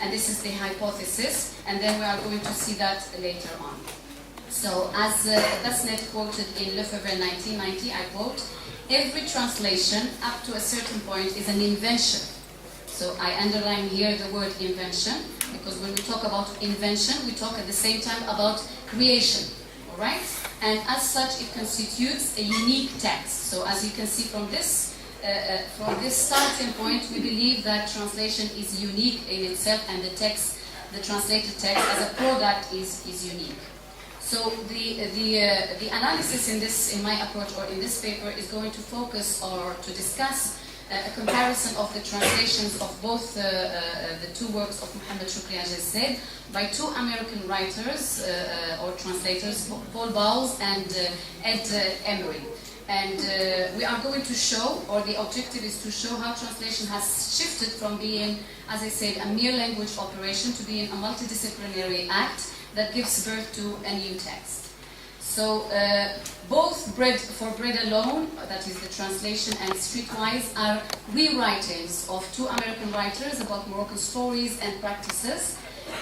and this is the hypothesis, and then we are going to see that later on. So, as Dasnet quoted in Lefebvre 1990, I quote, "Every translation up to a certain point is an invention." So I underline here the word invention, because when we talk about invention, we talk at the same time about creation, all right? And as such, it constitutes a unique text. So as you can see from this starting point, we believe that translation is unique in itself, and the text, the translated text as a product is unique. So the analysis in my approach or in this paper is going to focus or to discuss a comparison of the translations of both the two works of Muhammad Shukri, as I said, by two American writers or translators, Paul Bowles and Ed Emery. And we are going to show, or the objective is to show how translation has shifted from being, as I said, a mere language operation to being a multidisciplinary act that gives birth to a new text. So both For Bread Alone, that is the translation, and Streetwise are rewritings of two American writers about Moroccan stories and practices,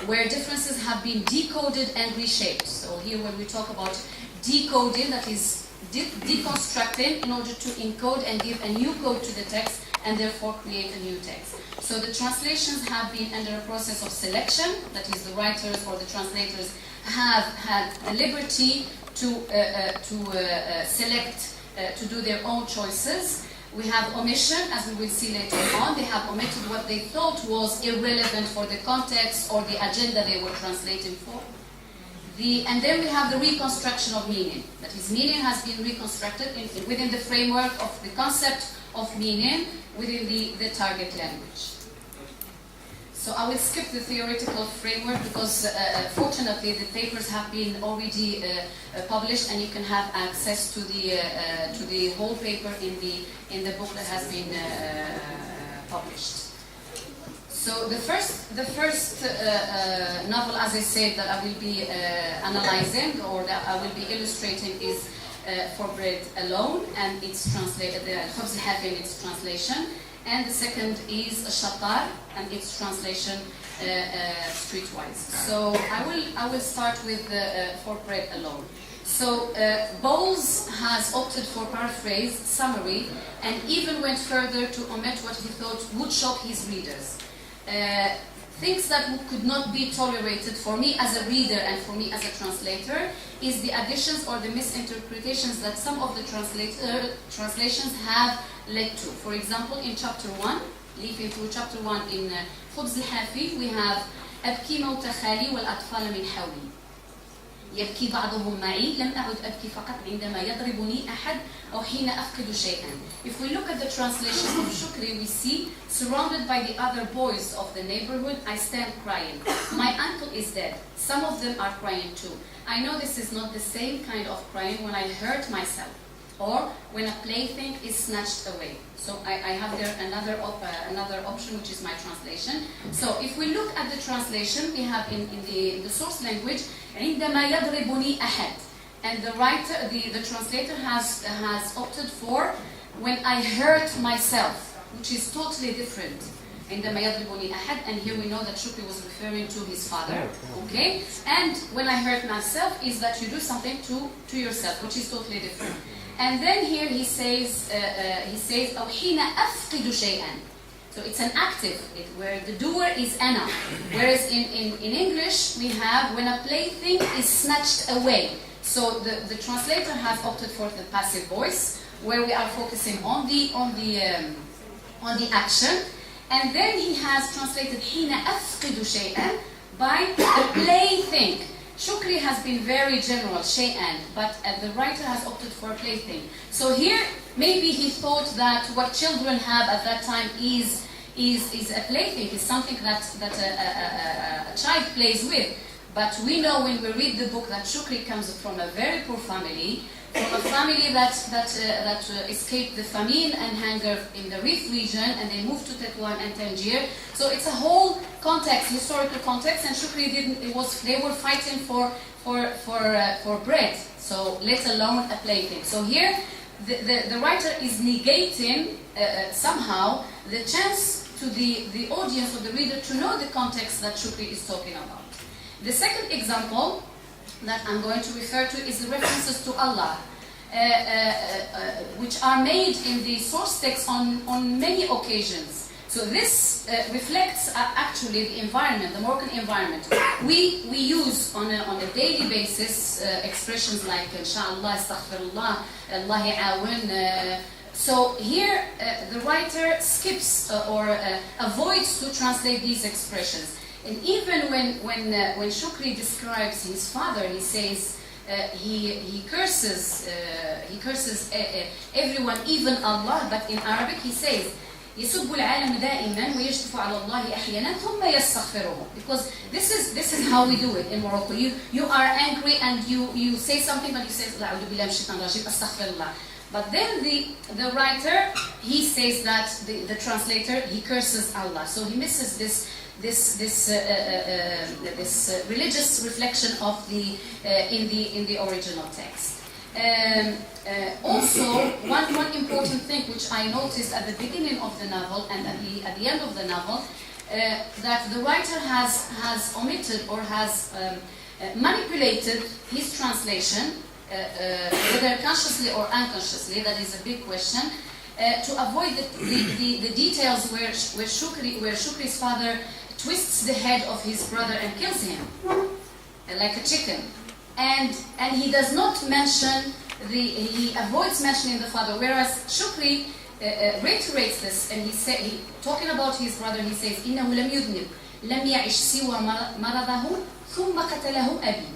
where differences have been decoded and reshaped. So here when we talk about decoding, that is deconstructing in order to encode and give a new code to the text and therefore create a new text. So the translations have been under a process of selection, that is the writers or the translators have had the liberty to select, to do their own choices. We have omission, as we will see later on. They have omitted what they thought was irrelevant for the context or the agenda they were translating for. And then we have the reconstruction of meaning. That is, meaning has been reconstructed within the framework of the concept of meaning within the target language. So I will skip the theoretical framework because fortunately the papers have been already published, and you can have access to the whole paper in the book that has been published. So the first novel, as I said, that I will be analyzing or that I will be illustrating is For Bread Alone, and it's translated, الخبز الحافي in its translation. And the second is Shatar, and its translation Streetwise. So I will start with For Bread Alone. So Bowles has opted for paraphrase, summary, and even went further to omit what he thought would shock his readers. Things that could not be tolerated for me as a reader and for me as a translator is the additions or the misinterpretations that some of the translations have led to. For example, in chapter 1, leafing through chapter 1 in خبز الحافي, we have أبكي موت خالي والأطفال من حولي. يبكي بعضهم معي لم أعد أبكي فقط عندما يضربني أحد أو حين أفقد شيئا. If we look at the translation of Shukri, we see, surrounded by the other boys of the neighborhood, I stand crying. My uncle is dead. Some of them are crying too. I know this is not the same kind of crying when I hurt myself or when a plaything is snatched away. So I have there another option, which is my translation. So if we look at the translation, we have in the source language, عندما يضربني أحد, and the writer, the translator has opted for when I hurt myself, which is totally different. عندما يضربني أحد, and here we know that Shukri was referring to his father. Okay, and when I hurt myself is that you do something to yourself, which is totally different. And then here he says أو حين أفقد شيئا. So it's an active, where the doer is أنا. Whereas in English we have when a plaything is snatched away. So the translator has opted for the passive voice, where we are focusing on the action. And then he has translated حين أفقد شيئا by the plaything. Shukri has been very general, shay'an, but the writer has opted for a plaything. So here, maybe he thought that what children have at that time is a plaything, is something that a child plays with. But we know when we read the book that Shukri comes from a very poor family, from a family that escaped the famine and hunger in the Rif region, and they moved to Tetuan and Tangier. So it's a whole context, historical context, and Shukri they were fighting for bread, so let alone a plaything. So here the writer is negating somehow the chance to the audience or the reader to know the context that Shukri is talking about. The second example that I'm going to refer to is the references to Allah, which are made in the source text on many occasions. So this reflects actually the environment, the Moroccan environment. We use on a daily basis expressions like Inshallah, Astaghfirullah, Allah ya'awin. So here the writer skips or avoids to translate these expressions. And even when Shukri describes his father, he says he curses everyone, even Allah. But in Arabic he says يسب العالم دائما ويجتف على الله أحيانا ثم يستغفره. Because this is how we do it in Morocco. You are angry and you say something, but you say أعوذ بالله من الشيطان الرجيم أستغفر الله. But then the writer, he says that the translator, he curses Allah. So he misses this religious reflection of in the original text. Also, one important thing which I noticed at the beginning of the novel and at the end of the novel, that the writer has omitted or has manipulated his translation, whether consciously or unconsciously, that is a big question, to avoid the details where Shukri's father twists the head of his brother and kills him, like a chicken. And he does not mention he avoids mentioning the father, whereas Shukri reiterates this, and he talking about his brother, he says إنه لم يذنب لم يعش سوى مرضه ثم قتله أبي.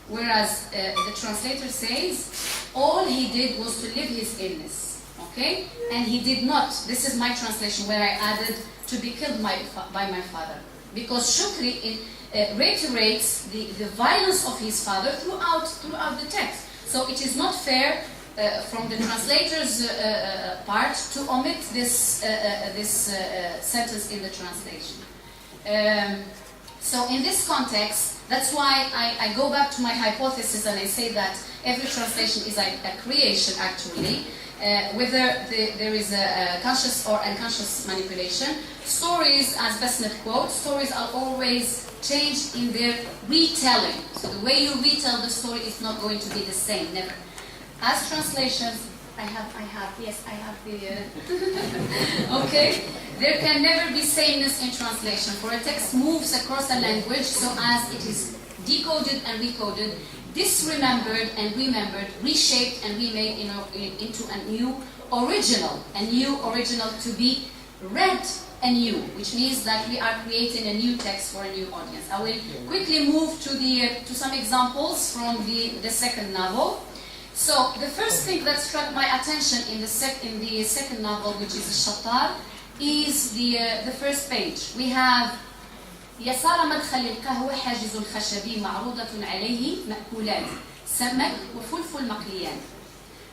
Whereas the translator says all he did was to live his illness, okay? And he did not. This is my translation where I added to be killed by my father, because Shukri reiterates the violence of his father throughout the text. So it is not fair from the translator's part to omit this sentence in the translation. So in this context, that's why I go back to my hypothesis and I say that every translation is a creation actually, whether there is a conscious or unconscious manipulation. Stories, as Besnet quotes, stories are always changed in their retelling. So the way you retell the story is not going to be the same, never. As translations, I have the... okay? There can never be sameness in translation, for a text moves across a language so as it is decoded and recoded, disremembered and remembered, reshaped and remade into a new original to be read anew, which means that we are creating a new text for a new audience. I will quickly move to some examples from the second novel. So the first thing that struck my attention in the second novel, which is Shattar, is the first page. We have يسار مدخل القهوة حاجز الخشبي معروضة عليه مأكولات سمك وفلفل مقليان.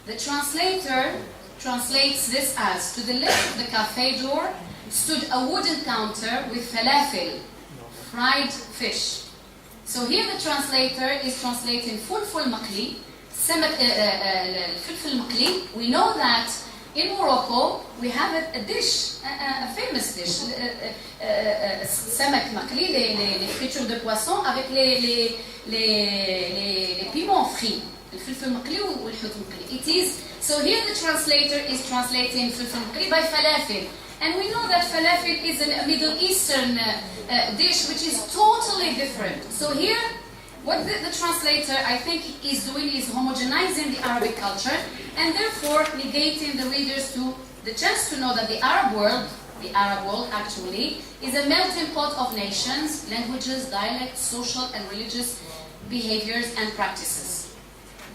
The translator translates this as, to the left of the cafe door stood a wooden counter with falafel, fried fish. So here the translator is translating فلفل مقلي, الفلفل المقلي. We know that in Morocco we have a dish, a famous dish, سمك مقلي, les fritures de poisson avec les piments frits, الفلفل المقلي والحوت المقلي. It is, so here the translator is translating فلفل مقلي by falafel. And we know that falafel is a Middle Eastern dish which is totally different. So here, what the translator, I think, is doing is homogenizing the Arabic culture and therefore negating the readers to the chance to know that the Arab world actually, is a melting pot of nations, languages, dialects, social and religious behaviors and practices.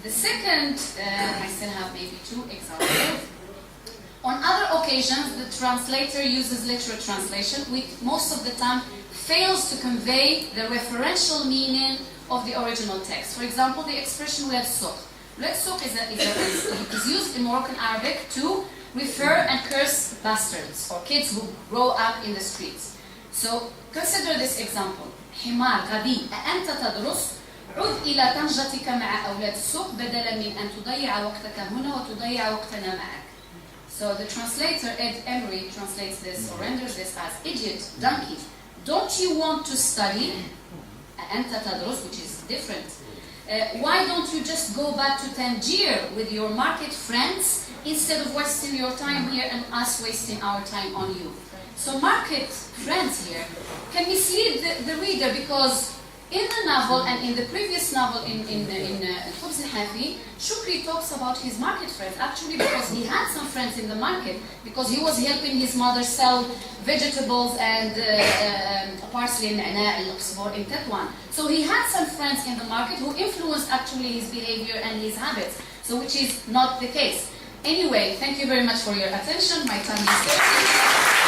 The second, I still have maybe two examples. On other occasions, the translator uses literal translation, which most of the time fails to convey the referential meaning of the original text. For example, the expression "ولاد السوق." "ولاد السوق" is used in Moroccan Arabic to refer and curse bastards or kids who grow up in the streets. So consider this example. حمار غبي أأنت تدرس عد إلى طنجتك مع أولاد السوق بدلا من أن تضيع وقتك هنا وتضيع وقتنا معك. So the translator, Ed Emery, translates this or renders this as idiot, donkey. Don't you want to study? أنت تدرس, which is different. Why don't you just go back to Tangier with your market friends instead of wasting your time here and us wasting our time on you? So market friends here can mislead the reader, because in the novel and in the previous novel in Khubz al-Hafi, Shukri talks about his market friends, actually because he had some friends in the market, because he was helping his mother sell vegetables and parsley and in Tetouan. So he had some friends in the market who influenced actually his behavior and his habits, so which is not the case. Anyway, thank you very much for your attention. My time is up.